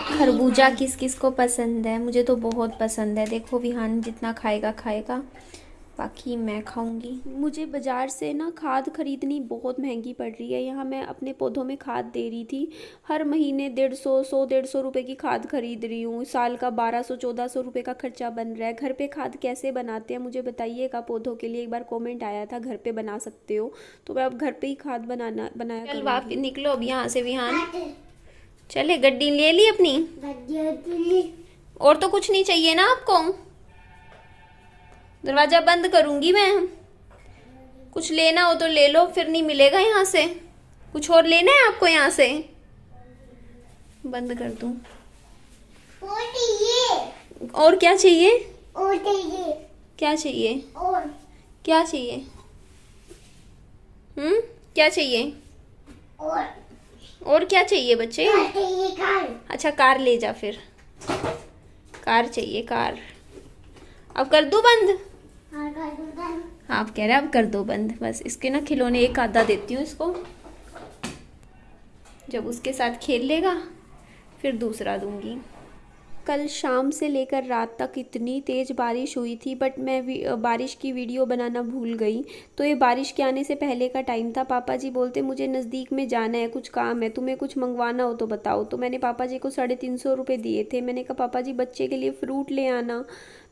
खरबूजा किस किस को पसंद है? मुझे तो बहुत पसंद है। देखो विहान जितना खाएगा खाएगा, बाकी मैं खाऊंगी। मुझे बाज़ार से ना खाद खरीदनी बहुत महंगी पड़ रही है। यहाँ मैं अपने पौधों में खाद दे रही थी, हर महीने 150 रुपए की खाद खरीद रही हूँ। साल का 1200 रुपए का खर्चा बन रहा है। घर पे खाद कैसे बनाते हैं मुझे बताइएगा पौधों के लिए। एक बार कमेंट आया था घर पे बना सकते हो, तो मैं अब घर पे ही खाद बनाया। चल वापस निकलो अब यहाँ से विहान। चले गड्डी ले ली अपनी? और तो कुछ नहीं चाहिए ना आपको? दरवाजा बंद करूंगी मैं। कुछ लेना हो तो ले लो, फिर नहीं मिलेगा यहाँ से। कुछ और लेना है आपको यहाँ से? बंद कर दूं? और क्या चाहिए? क्या चाहिए? क्या चाहिए? क्या चाहिए? और क्या चाहिए बच्चे? अच्छा कार ले जा फिर। कार चाहिए कार। अब कर दो बंद? आप कह रहे हैं अब कर दो बंद। बस इसके ना खिलौने एक आधा देती हूँ इसको, जब उसके साथ खेल लेगा फिर दूसरा दूंगी। कल शाम से लेकर रात तक इतनी तेज़ बारिश हुई थी, बट मैं बारिश की वीडियो बनाना भूल गई। तो ये बारिश के आने से पहले का टाइम था। पापा जी बोलते मुझे नज़दीक में जाना है, कुछ काम है, तुम्हें कुछ मंगवाना हो तो बताओ। तो मैंने पापा जी को 350 रुपये दिए थे। मैंने कहा पापा जी बच्चे के लिए फ़्रूट ले आना।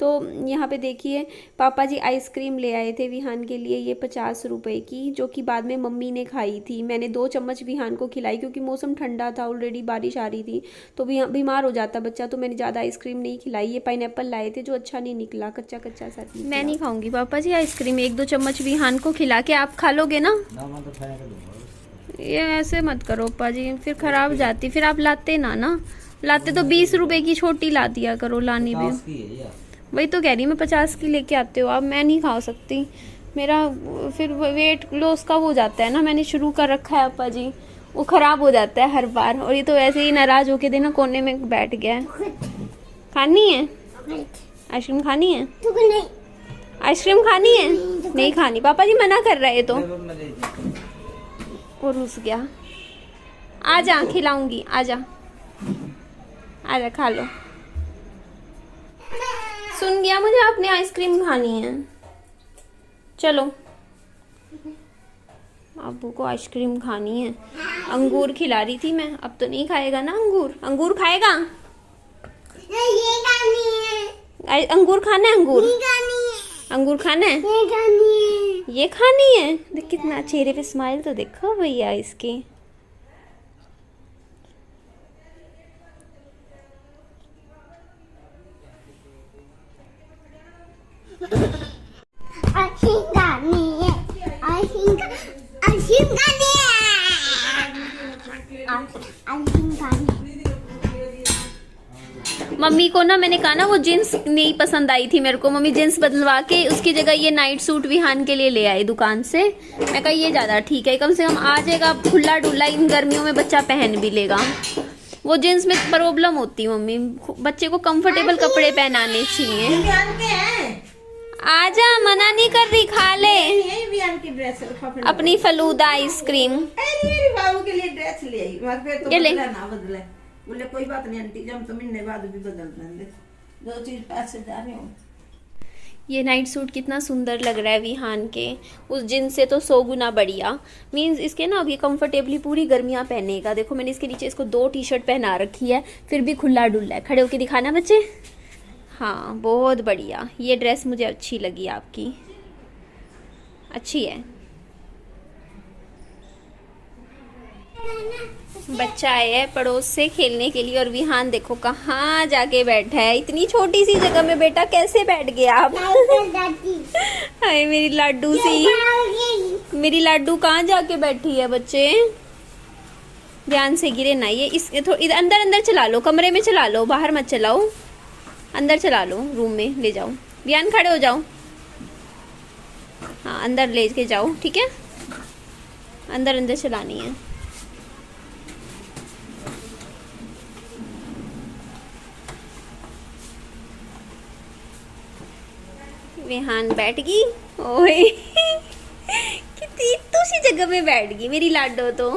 तो यहाँ पे देखिए पापा जी आइसक्रीम ले आए थे विहान के लिए, ये 50 रुपए की, जो कि बाद में मम्मी ने खाई थी। मैंने 2 चम्मच विहान को खिलाई क्योंकि मौसम ठंडा था, ऑलरेडी बारिश आ रही थी तो बीमार हो जाता बच्चा। तो मैंने ज़्यादा आइसक्रीम नहीं खिलाई। ये पाइनएप्पल लाए थे जो अच्छा नहीं निकला, कच्चा कच्चा सा। मैं नहीं खाऊंगी पापा जी आइसक्रीम। 1-2 चम्मच विहान को खिला के आप खा लोगे ना? ये ऐसे मत करो पापा जी, फिर खराब जाती। फिर आप लाते ना लाते तो 20 रुपए की छोटी ला दिया करो। लानी भी वही तो कह रही मैं 50 की लेके आते हो आप। मैं नहीं खा सकती, मेरा फिर वेट लॉस का हो जाता है ना। मैंने शुरू कर रखा है पापा जी, वो खराब हो जाता है हर बार। और ये तो वैसे ही नाराज होके देना कोने में बैठ गया है। खानी है आइसक्रीम? खानी है आइसक्रीम? खानी है? नहीं खानी, पापा जी मना कर रहे तो। और रुस गया। आजा खिलाऊंगी, आजा आजा खा लो। सुन गया मुझे, आपने आइसक्रीम खानी है। चलो अब्बू को आइसक्रीम खानी है। अंगूर खिला रही थी मैं, अब तो नहीं खाएगा ना अंगूर? अंगूर खाएगा? ये खानी है। अंगूर खाना है? अंगूर ये खानी है। अंगूर खाना है? ये खानी है। ये खानी है? देख कितना चेहरे पे स्माइल तो देखो भैया इसके। आइसक्रीम खानी है। आइसक्रीम खानी है। मम्मी को ना मैंने कहा ना वो जींस नहीं पसंद आई थी मेरे को। मम्मी जींस बदलवा के उसकी जगह ये नाइट सूट विहान के लिए ले आई दुकान से। मैं कहा ये ज्यादा ठीक है, कम से कम आ जाएगा खुला डुला, इन गर्मियों में बच्चा पहन भी लेगा। वो जींस में प्रॉब्लम होती है मम्मी, बच्चे को कंफर्टेबल कपड़े पहनाने चाहिए। आजा, मना नहीं कर रही, खा ले अपनी फलूदा आइसक्रीम। मेरी बाबू के लिए ड्रेस ले आई, मगर तो ये ले। बदला ना बदले। बोले कोई बात नहीं आंटी, जब तो महीने बाद भी बदल देंगे, 2 चीज पैसे जा रहे हो। ये नाइट सूट कितना सुंदर लग रहा है विहान के, उस जींस से तो 100 गुना बढ़िया। मींस इसके ना अभी कंफर्टेबली पूरी गर्मियां पहनेगा। देखो मैंने इसके नीचे इसको 2 टी-शर्ट पहना रखी है, फिर भी खुला डुल्ला है। खड़े होके दिखाना बच्चे। हाँ बहुत बढ़िया, ये ड्रेस मुझे अच्छी लगी आपकी, अच्छी है। बच्चा आया है पड़ोस से खेलने के लिए और विहान देखो कहाँ जाके बैठा है। इतनी छोटी सी जगह में बेटा कैसे बैठ गया आप? हाय मेरी लाडू सी, मेरी लाडू कहाँ जाके बैठी है बच्चे? ध्यान से गिरे ना। ये इस इधर अंदर अंदर चला लो, कमरे में चला लो, बाहर मत चलाओ, अंदर चला लो, रूम में ले जाओ। विहान खड़े हो जाओ, हाँ अंदर ले के जाओ, ठीक है? अंदर अंदर चलानी है। विहान बैठ गई। ओए कितनी सी जगह में बैठ गई मेरी लाडो तो।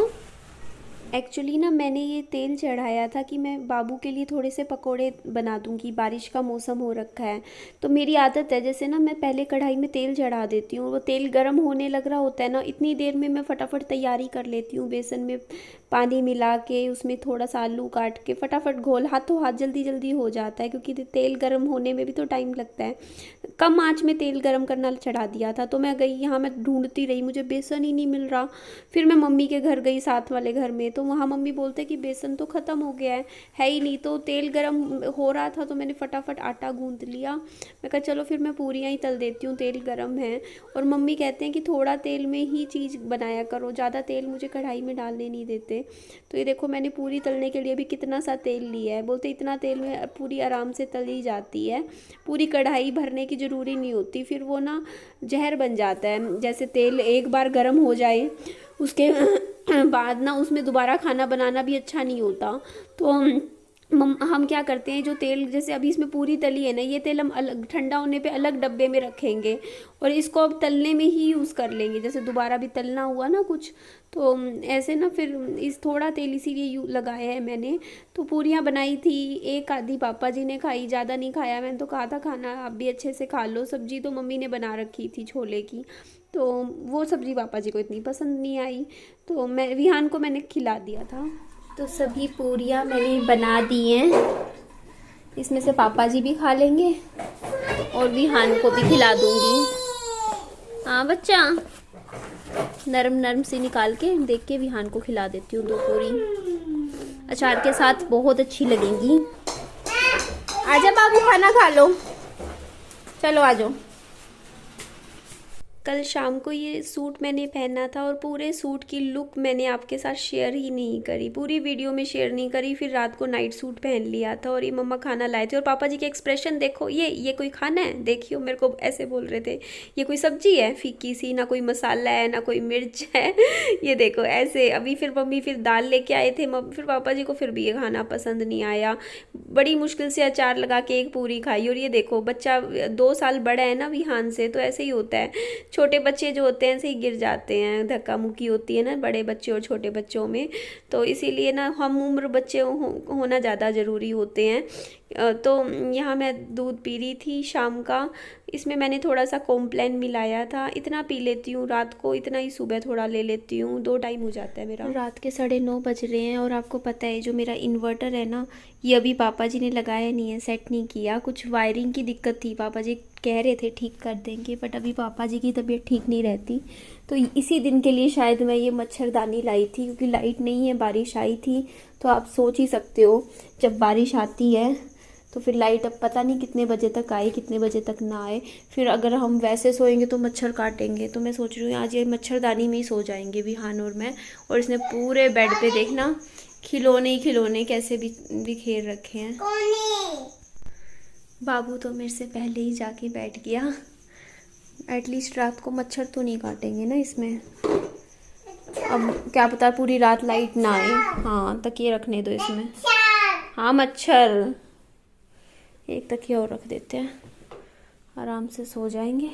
एक्चुअली ना मैंने ये तेल चढ़ाया था कि मैं बाबू के लिए थोड़े से पकोड़े बना दूंगी, बारिश का मौसम हो रखा है। तो मेरी आदत है जैसे ना मैं पहले कढ़ाई में तेल चढ़ा देती हूँ, वो तेल गर्म होने लग रहा होता है ना, इतनी देर में मैं फटाफट तैयारी कर लेती हूँ। बेसन में पानी मिला के उसमें थोड़ा सा आलू काट के फटाफट घोल, हाथों हाथ जल्दी जल्दी हो जाता है, क्योंकि तेल गर्म होने में भी तो टाइम लगता है। कम आँच में तेल गर्म करना चढ़ा दिया था। तो मैं गई यहाँ, मैं ढूंढती रही, मुझे बेसन ही नहीं मिल रहा। फिर मैं मम्मी के घर गई, साथ वाले घर में, तो वहाँ मम्मी बोलते कि बेसन तो ख़त्म हो गया है ही नहीं। तो तेल गरम हो रहा था तो मैंने फटाफट आटा गूंद लिया। मैं कहा चलो फिर मैं पूरियाँ ही तल देती हूँ, तेल गरम है। और मम्मी कहते हैं कि थोड़ा तेल में ही चीज़ बनाया करो, ज़्यादा तेल मुझे कढ़ाई में डालने नहीं देते। तो ये देखो मैंने पूरी तलने के लिए भी कितना सा तेल लिया है। बोलते इतना तेल में पूरी आराम से तली जाती है, पूरी कढ़ाई भरने की ज़रूरी नहीं होती, फिर वो ना जहर बन जाता है। जैसे तेल एक बार गर्म हो जाए उसके बाद ना उसमें दोबारा खाना बनाना भी अच्छा नहीं होता। तो हम क्या करते हैं, जो तेल जैसे अभी इसमें पूरी तली है ना, ये तेल हम अलग ठंडा होने पे अलग डब्बे में रखेंगे और इसको अब तलने में ही यूज़ कर लेंगे। जैसे दोबारा भी तलना हुआ ना कुछ, तो ऐसे ना फिर इस थोड़ा तेल इसीलिए लगाया है मैंने। तो पूरियाँ बनाई थी, एक आधी पापा जी ने खाई, ज़्यादा नहीं खाया। मैंने तो कहा था खाना आप भी अच्छे से खा लो। सब्जी तो मम्मी ने बना रखी थी छोले की, तो वो सब्ज़ी पापा जी को इतनी पसंद नहीं आई, तो मैं विहान को मैंने खिला दिया था। तो सभी पूरियाँ मैंने बना दी हैं, इसमें से पापा जी भी खा लेंगे और विहान को भी खिला दूंगी। हाँ बच्चा, नरम नरम सी निकाल के देख के विहान को खिला देती हूँ 2 पूरी, अचार के साथ बहुत अच्छी लगेंगी। आजा बाबू खाना खा लो, चलो आ जाओ। कल शाम को ये सूट मैंने पहना था और पूरे सूट की लुक मैंने आपके साथ शेयर ही नहीं करी, पूरी वीडियो में शेयर नहीं करी। फिर रात को नाइट सूट पहन लिया था और ये मम्मा खाना लाए थे और पापा जी के एक्सप्रेशन देखो, ये कोई खाना है, देखियो मेरे को ऐसे बोल रहे थे, ये कोई सब्जी है फीकी सी, ना कोई मसाला है ना कोई मिर्च है ये देखो ऐसे। अभी फिर मम्मी फिर दाल लेके आए थे, फिर पापा जी को फिर भी ये खाना पसंद नहीं आया। बड़ी मुश्किल से अचार लगा के एक पूरी खाई। और ये देखो बच्चा 2 साल बड़ा है ना विहान से, तो ऐसे ही होता है, छोटे बच्चे जो होते हैं ऐसे ही गिर जाते हैं, धक्का मुक्की होती है ना बड़े बच्चे और छोटे बच्चों में। तो इसीलिए ना हम उम्र बच्चे होना ज़्यादा ज़रूरी होते हैं। तो यहाँ मैं दूध पी रही थी शाम का, इसमें मैंने थोड़ा सा कॉम्प्लान मिलाया था। इतना पी लेती हूँ रात को, इतना ही सुबह थोड़ा ले लेती हूँ, 2 टाइम हो जाता है मेरा। रात के 9:30 बज रहे हैं और आपको पता है जो मेरा इन्वर्टर है ना, ये अभी पापा जी ने लगाया नहीं है, सेट नहीं किया। कुछ वायरिंग की दिक्कत थी, पापा जी कह रहे थे ठीक कर देंगे, बट अभी पापा जी की तबीयत ठीक नहीं रहती। तो इसी दिन के लिए शायद मैं ये मच्छरदानी लाई थी, क्योंकि लाइट नहीं है, बारिश आई थी। तो आप सोच ही सकते हो जब बारिश आती है तो फिर लाइट अब पता नहीं कितने बजे तक आए कितने बजे तक ना आए। फिर अगर हम वैसे सोएंगे तो मच्छर काटेंगे, तो मैं सोच रही हूँ आज ये मच्छरदानी में ही सो जाएंगे विहान और मैं। और इसने पूरे बेड पे देखना खिलौने ही खिलौने कैसे बिखेर रखे हैं। बाबू तो मेरे से पहले ही जाके बैठ गया। एटलीस्ट रात को मच्छर तो नहीं काटेंगे ना इसमें। अब क्या पता पूरी रात लाइट ना आए। हाँ तकिए रखने दो इसमें। हाँ मच्छर, एक तकिया और रख देते हैं, आराम से सो जाएंगे।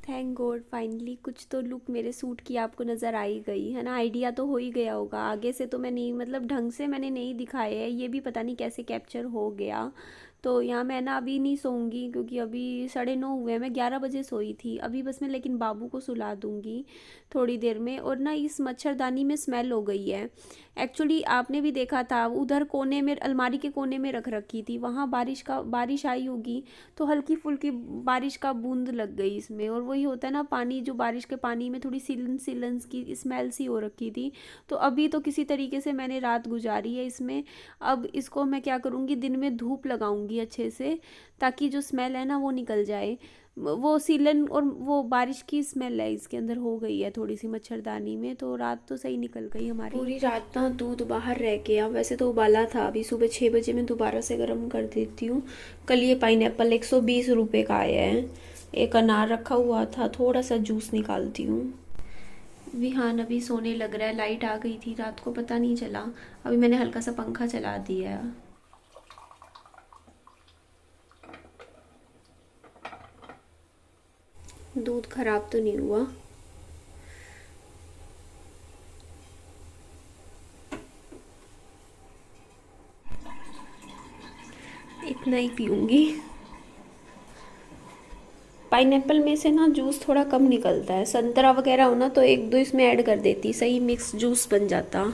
थैंक गॉड फाइनली कुछ तो लुक मेरे सूट की आपको नज़र आ ही गई है ना, आइडिया तो हो ही गया होगा। आगे से तो मैं नहीं, मतलब ढंग से मैंने नहीं दिखाया है, ये भी पता नहीं कैसे कैप्चर हो गया। तो यहाँ मैं ना अभी नहीं सोऊंगी, क्योंकि अभी 9:30 हुए, मैं 11 बजे सोई थी अभी बस मैं, लेकिन बाबू को सुला दूंगी थोड़ी देर में। और ना इस मच्छरदानी में स्मेल हो गई है। एक्चुअली आपने भी देखा था उधर कोने में, अलमारी के कोने में रख रखी थी, वहाँ बारिश आई होगी तो हल्की फुल्की बारिश का बूंद लग गई इसमें। और वही होता है ना, पानी जो बारिश के पानी में थोड़ी सिलन की स्मेल सी हो रखी थी। तो अभी तो किसी तरीके से मैंने रात गुजारी है इसमें। अब इसको मैं क्या करूँगी, दिन में धूप लगाऊंगी अच्छे से, ताकि जो स्मेल है ना वो निकल जाए। वो सीलन और वो बारिश की स्मेल है इसके अंदर हो गई है थोड़ी सी मच्छरदानी में, तो रात तो सही निकल गई हमारी। पूरी रात ना दूध बाहर रह गया, वैसे तो उबाला था, अभी सुबह 6 बजे मैं दोबारा से गर्म कर देती हूँ। कल ये पाइनएप्पल 120 रुपये का आया है, एक अनार रखा हुआ था, थोड़ा सा जूस निकालती हूँ। विहान अभी सोने लग रहा है, लाइट आ गई थी रात को पता नहीं चला, अभी मैंने हल्का सा पंखा चला दिया। दूध खराब तो नहीं हुआ। नहीं पीऊँगी। पाइनएप्पल में से ना जूस थोड़ा कम निकलता है, संतरा वगैरह हो ना तो एक दो इसमें ऐड कर देती, सही मिक्स जूस बन जाता।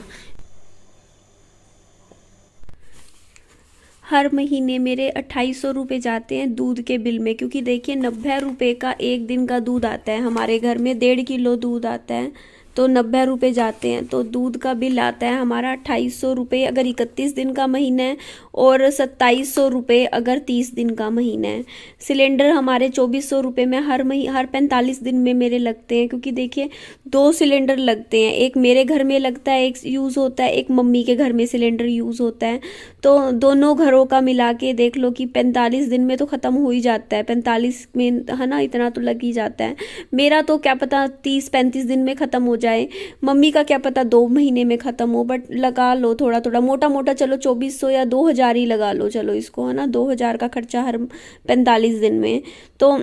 हर महीने मेरे 2800 रुपये जाते हैं दूध के बिल में, क्योंकि देखिए 90 रुपये का एक दिन का दूध आता है हमारे घर में, 1.5 किलो दूध आता है तो 90 रुपये जाते हैं। तो दूध का बिल आता है हमारा 2800 रुपये अगर 31 दिन का महीना है, और 2700 रुपये अगर 30 दिन का महीना है। सिलेंडर हमारे 2400 रुपये में हर 45 दिन में मेरे लगते हैं, क्योंकि देखिए 2 सिलेंडर लगते हैं, एक मेरे घर में लगता है, एक यूज़ होता है, एक मम्मी के घर में सिलेंडर यूज़ होता है। तो दोनों घरों का मिला के देख लो कि 45 दिन में तो ख़त्म हो ही जाता है, 45 में है ना, इतना तो लग ही जाता है। मेरा तो क्या पता 30-35 दिन में ख़त्म हो जाए, मम्मी का क्या पता 2 महीने में ख़त्म हो, बट लगा लो थोड़ा थोड़ा, मोटा मोटा चलो 2400 या 2000 ही लगा लो, चलो इसको, है ना, 2000 का खर्चा हर 45 दिन में। तो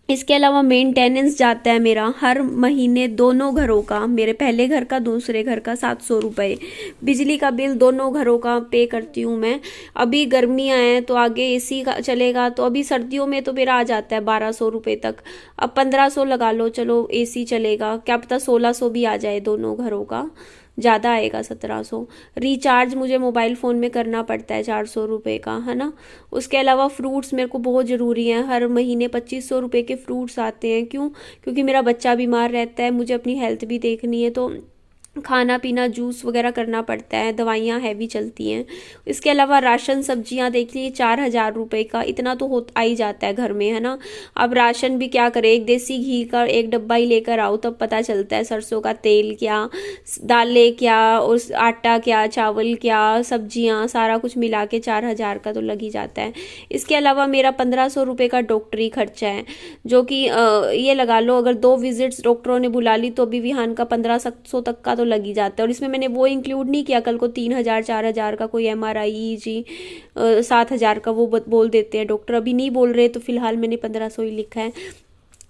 इसके अलावा मेंटेनेंस जाता है मेरा हर महीने दोनों घरों का, मेरे पहले घर का दूसरे घर का 700 रुपये। बिजली का बिल दोनों घरों का पे करती हूँ मैं। अभी गर्मियाँ हैं तो आगे एसी का चलेगा, तो अभी सर्दियों में तो मेरा आ जाता है 1200 रुपये तक। अब 1500 लगा लो, चलो एसी चलेगा, क्या पता 1600 भी आ जाए दोनों घरों का, ज़्यादा आएगा 1700। रिचार्ज मुझे मोबाइल फ़ोन में करना पड़ता है 400 रुपये का, है ना। उसके अलावा फ्रूट्स मेरे को बहुत ज़रूरी हैं, हर महीने 2500 रुपये के फ्रूट्स आते हैं। क्यों? क्योंकि मेरा बच्चा बीमार रहता है, मुझे अपनी हेल्थ भी देखनी है, तो खाना पीना जूस वगैरह करना पड़ता है, दवाइयाँ हैवी चलती हैं। इसके अलावा राशन सब्जियाँ देख लीजिए 4000 रुपये का, इतना तो हो आ ही जाता है घर में, है ना। अब राशन भी क्या करें, एक देसी घी का एक डब्बा ही लेकर आओ तब पता चलता है सरसों का तेल क्या, दालें क्या, और आटा क्या, चावल क्या, सब्जियाँ, सारा कुछ मिला के 4000 का तो लग ही जाता है। इसके अलावा मेरा 1500 रुपये का डॉक्टरी खर्चा है, जो कि ये लगा लो अगर 2 विजिट्स डॉक्टरों ने बुला ली तो भी विहान का 1500 तक का तो लग ही जाता है। और इसमें मैंने वो इंक्लूड नहीं किया कल को 3000-4000 का कोई MRI EG 7000 का वो बोल देते हैं डॉक्टर, अभी नहीं बोल रहे, तो फिलहाल मैंने 1500 ही लिखा है।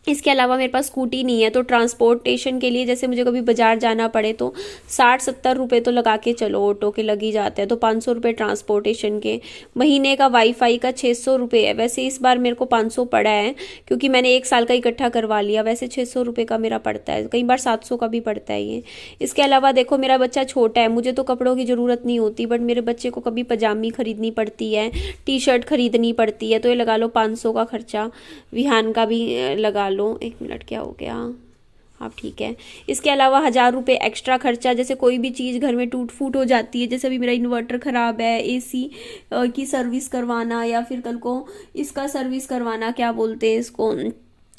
इसके अलावा मेरे पास स्कूटी नहीं है, तो ट्रांसपोर्टेशन के लिए जैसे मुझे कभी बाजार जाना पड़े तो 60-70 रुपये तो लगा के चलो ऑटो के लग ही जाते हैं, तो 500 रुपये ट्रांसपोर्टेशन के। महीने का वाईफाई का 600 रुपये है, वैसे इस बार मेरे को 500 पड़ा है क्योंकि मैंने 1 साल का इकट्ठा करवा लिया, वैसे 600 रुपये का मेरा पड़ता है, कई बार 700 का भी पड़ता है ये। इसके अलावा देखो मेरा बच्चा छोटा है, मुझे तो कपड़ों की ज़रूरत नहीं होती, बट मेरे बच्चे को कभी पजामी खरीदनी पड़ती है, T-शर्ट खरीदनी पड़ती है, तो ये लगा लो 500 का खर्चा। विहान का भी लगा लो, 1 मिनट क्या हो गया, हाँ ठीक है। इसके अलावा 1000 रुपये एक्स्ट्रा खर्चा, जैसे कोई भी चीज़ घर में टूट फूट हो जाती है, जैसे अभी मेरा इन्वर्टर ख़राब है, AC की सर्विस करवाना, या फिर कल को इसका सर्विस करवाना, क्या बोलते हैं इसको,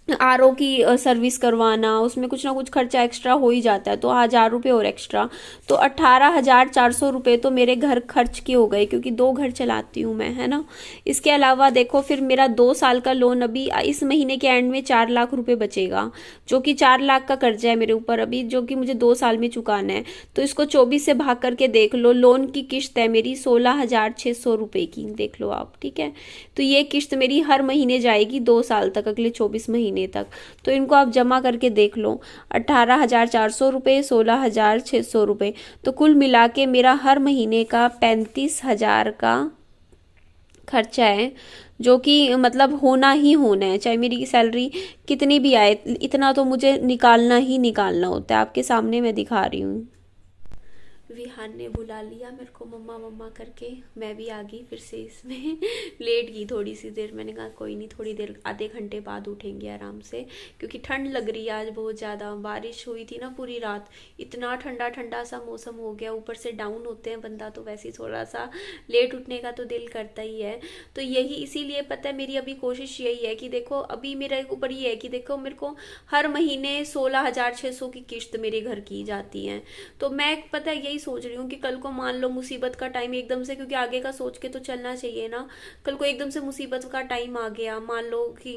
RO की सर्विस करवाना, उसमें कुछ ना कुछ खर्चा एक्स्ट्रा हो ही जाता है, तो 1000 रुपये और एक्स्ट्रा, तो 18,400 रुपये तो मेरे घर खर्च के हो गए, क्योंकि 2 घर चलाती हूँ मैं, है ना। इसके अलावा देखो फिर मेरा 2 साल का लोन अभी इस महीने के एंड में 4 लाख रुपये बचेगा, जो कि 4 लाख का कर्जा है मेरे ऊपर अभी, जो कि मुझे 2 साल में चुकाना है। तो इसको 24 से भाग करके देख लो, लोन की किश्त है मेरी 16,600 रुपये की, देख लो आप, ठीक है। तो ये किश्त मेरी हर महीने जाएगी 2 साल तक, अगले 24 महीने तक। तो इनको आप जमा करके देख लो, 18,400 रुपये, 16,600 रुपये, तो कुल मिला के मेरा हर महीने का 35,000 का खर्चा है, जो कि मतलब होना ही होना है, चाहे मेरी सैलरी कितनी भी आए, इतना तो मुझे निकालना ही निकालना होता है। आपके सामने मैं दिखा रही हूँ। विहान ने बुला लिया मेरे को मम्मा मम्मा करके, मैं भी आ गई फिर से इसमें लेट गई थोड़ी सी देर, मैंने कहा कोई नहीं, थोड़ी देर आधे घंटे बाद उठेंगे आराम से, क्योंकि ठंड लग रही है आज बहुत ज़्यादा, बारिश हुई थी ना पूरी रात, इतना ठंडा ठंडा सा मौसम हो गया, ऊपर से डाउन होते हैं बंदा तो वैसे ही थोड़ा सा लेट उठने का तो दिल करता ही है। तो यही इसीलिए पता है मेरी अभी कोशिश यही है कि देखो अभी मेरे ऊपर ये है कि देखो मेरे को हर महीने 16,600 की किश्त मेरे घर की जाती है, तो मैं पता है यही सोच रही हूँ कि कल को मान लो मुसीबत का टाइम एकदम से, क्योंकि आगे का सोच के तो चलना चाहिए ना, कल को एकदम से मुसीबत का टाइम आ गया, मान लो कि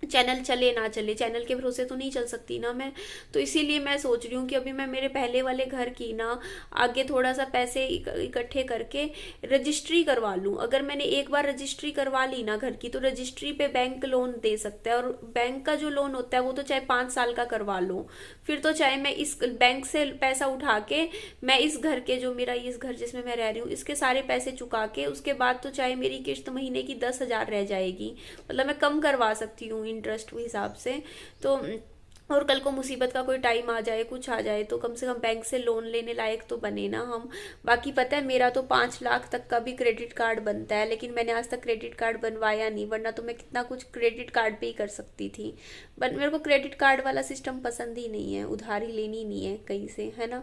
चैनल चले ना चले, चैनल के भरोसे तो नहीं चल सकती ना मैं। तो इसीलिए मैं सोच रही हूँ कि अभी मैं मेरे पहले वाले घर की ना आगे थोड़ा सा पैसे इकट्ठे करके रजिस्ट्री करवा लूँ। अगर मैंने एक बार रजिस्ट्री करवा ली ना घर की, तो रजिस्ट्री पे बैंक लोन दे सकता है, और बैंक का जो लोन होता है वो तो चाहे 5 साल का करवा लो, फिर तो चाहे मैं इस बैंक से पैसा उठा के मैं इस घर के, जो मेरा इस घर जिसमें मैं रह रही हूँ, इसके सारे पैसे चुका के उसके बाद तो चाहे मेरी किश्त महीने की 10,000 रह जाएगी, मतलब मैं कम करवा सकती हूँ इंटरेस्ट के हिसाब से। तो और कल को मुसीबत का कोई टाइम आ जाए, कुछ आ जाए, तो कम से कम बैंक से लोन लेने लायक तो बने ना हम। बाकी पता है मेरा तो 5 लाख तक का भी क्रेडिट कार्ड बनता है, लेकिन मैंने आज तक क्रेडिट कार्ड बनवाया नहीं, वरना तो मैं कितना कुछ क्रेडिट कार्ड पे ही कर सकती थी। बट मेरे को क्रेडिट कार्ड वाला सिस्टम पसंद ही नहीं है, उधारी लेनी नहीं है कहीं से, है ना।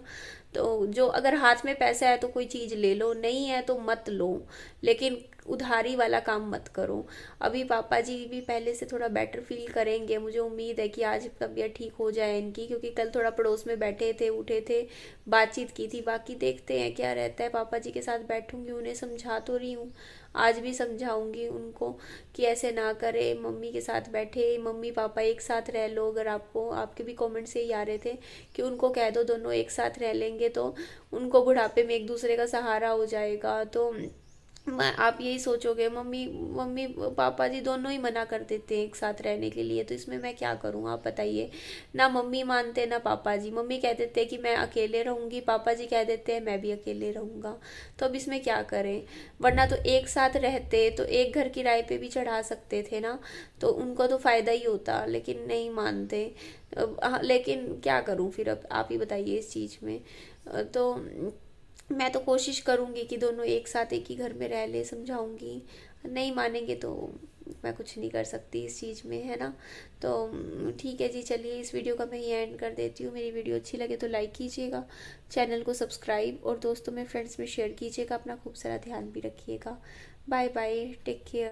तो जो अगर हाथ में पैसा है तो कोई चीज़ ले लो, नहीं है तो मत लो, लेकिन उधारी वाला काम मत करो। अभी पापा जी भी पहले से थोड़ा बेटर फील करेंगे, मुझे उम्मीद है कि आज तबीयत ठीक हो जाए इनकी, क्योंकि कल थोड़ा पड़ोस में बैठे थे, उठे थे, बातचीत की थी। बाकी देखते हैं क्या रहता है। पापा जी के साथ बैठूंगी, उन्हें समझा तो रही हूँ, आज भी समझाऊंगी उनको कि ऐसे ना करे, मम्मी के साथ बैठे, मम्मी पापा एक साथ रह लो। अगर आपको, आपके भी कमेंट से ही आ रहे थे कि उनको कह दो दोनों एक साथ रह लेंगे तो उनको बुढ़ापे में एक दूसरे का सहारा हो जाएगा। तो आप यही सोचोगे, मम्मी मम्मी पापा जी दोनों ही मना कर देते हैं एक साथ रहने के लिए, तो इसमें मैं क्या करूं आप बताइए। ना मम्मी मानते ना पापा जी, मम्मी कह देते हैं कि मैं अकेले रहूंगी, पापा जी कह देते हैं मैं भी अकेले रहूंगा, तो अब इसमें क्या करें। वरना तो एक साथ रहते तो एक घर किराए पे भी चढ़ा सकते थे ना, तो उनको तो फ़ायदा ही होता, लेकिन नहीं मानते। लेकिन क्या करूं फिर, अब आप ही बताइए इस चीज़ में। तो मैं तो कोशिश करूंगी कि दोनों एक साथ एक ही घर में रह ले, समझाऊंगी, नहीं मानेंगे तो मैं कुछ नहीं कर सकती इस चीज़ में, है ना। तो ठीक है जी, चलिए इस वीडियो का मैं ही एंड कर देती हूँ। मेरी वीडियो अच्छी लगे तो लाइक कीजिएगा, चैनल को सब्सक्राइब और दोस्तों में फ्रेंड्स में शेयर कीजिएगा। अपना खूब सारा ध्यान भी रखिएगा। Bye bye, take care.